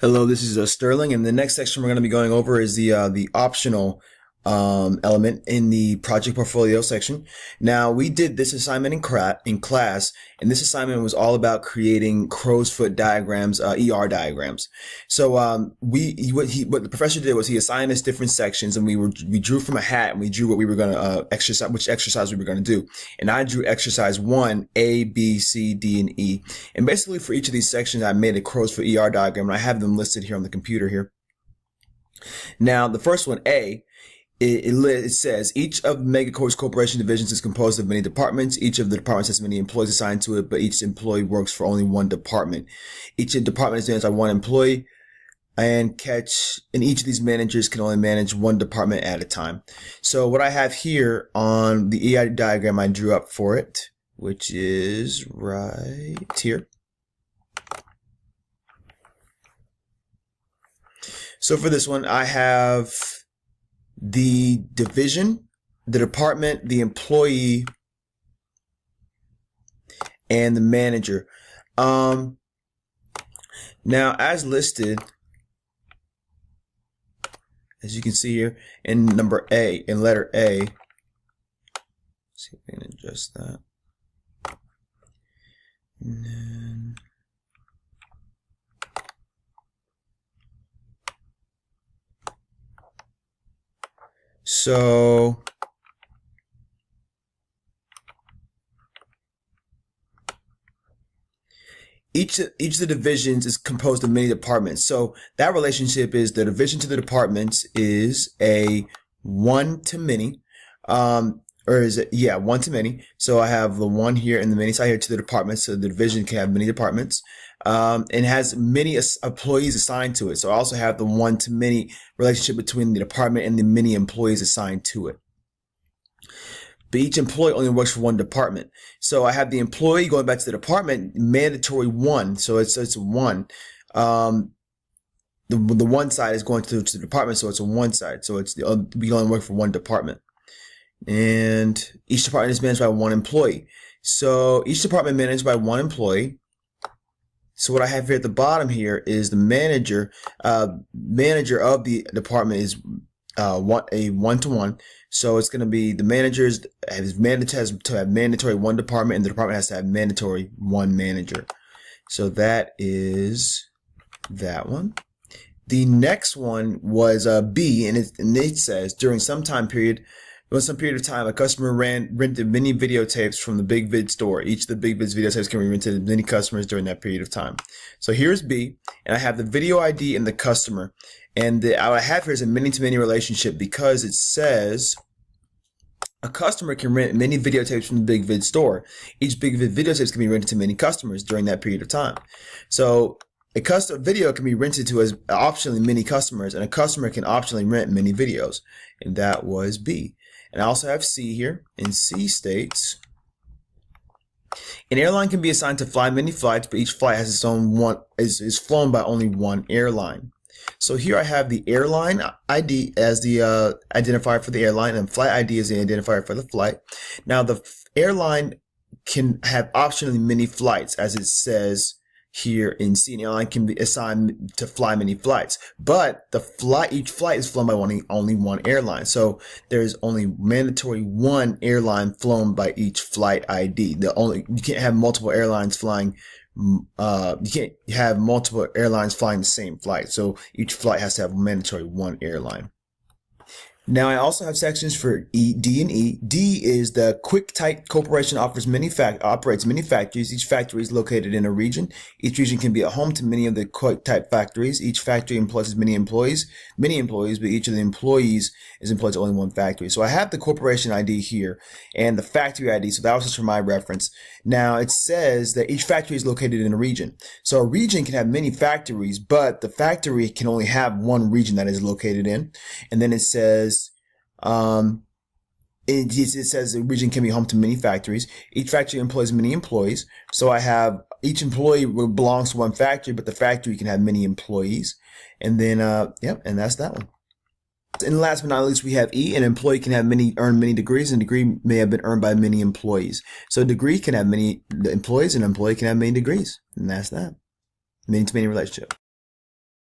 Hello, this is Sterling, and the next section we're going to be going over is the optional element in the project portfolio section. Now, we did this assignment in class, and this assignment was all about creating crow's foot diagrams, ER diagrams. So what the professor did was he assigned us different sections, and we drew from a hat, and we drew what we were going to exercise, which exercise we were going to do. And I drew exercise 1, A, B, C, D, and E. And basically for each of these sections, I made a crow's foot ER diagram, and I have them listed here on the computer here. Now, the first one, A, it says each of Megacorp's corporation divisions is composed of many departments. Each of the departments has many employees assigned to it, but each employee works for only one department. Each department is managed by one employee, and each of these managers can only manage one department at a time. So what I have here on the EI diagram I drew up for it, which is right here. So for this one, I have the division, the department, the employee, and the manager. Now, as listed, as you can see here in letter A, let's see if we can adjust that. And then so each of the divisions is composed of many departments. So that relationship is the division to the departments is a one to many, or is it? Yeah, one to many. So I have the one here and the many side here to the departments. So the division can have many departments, and has many employees assigned to it. So I also have the one to many relationship between the department and the many employees assigned to it. But each employee only works for one department. So I have the employee going back to the department, mandatory one. So it's one. The one side is going to the department, so it's on one side. So we only work for one department. And each department is managed by one employee. So each department managed by one employee. So what I have here at the bottom here is the manager. Manager of the department is a one-to-one. So it's going to be the managers has to have mandatory one department, and the department has to have mandatory one manager. So that is that one. The next one was B, and it says during some period of time, a customer rented many videotapes from the Big Vid store. Each of the Big Vid's videotapes can be rented to many customers during that period of time. So here's B, and I have the video ID and the customer. And what I have here is a many-to-many relationship because it says a customer can rent many videotapes from the Big Vid store. Each Big Vid videotapes can be rented to many customers during that period of time. So a custom video can be rented to as optionally many customers, and a customer can optionally rent many videos. And that was B. And I also have C here, and C states an airline can be assigned to fly many flights, but each flight has its own is flown by only one airline. So here I have the airline ID as the identifier for the airline, and flight ID is the identifier for the flight. Now the airline can have optionally many flights, as it says here in C. An airline can be assigned to fly many flights, but each flight is flown by only one airline. So there's only mandatory one airline flown by each flight ID. You can't have multiple airlines flying. You can't have multiple airlines flying the same flight. So each flight has to have mandatory one airline. Now I also have sections for D, and E. D is the QuickType Corporation operates many factories. Each factory is located in a region. Each region can be a home to many of the QuickType factories. Each factory employs many employees, but each of the employees is employed to only one factory. So I have the corporation ID here and the factory ID. So that was just for my reference. Now it says that each factory is located in a region. So a region can have many factories, but the factory can only have one region that is located in. And then it says it says the region can be home to many factories. Each factory employs many employees. So I have each employee belongs to one factory, but the factory can have many employees. And then, and that's that one. And last but not least, we have E. An employee can have earn many degrees, and a degree may have been earned by many employees. So a degree can have many employees, and an employee can have many degrees. And that's that. Many to many relationship.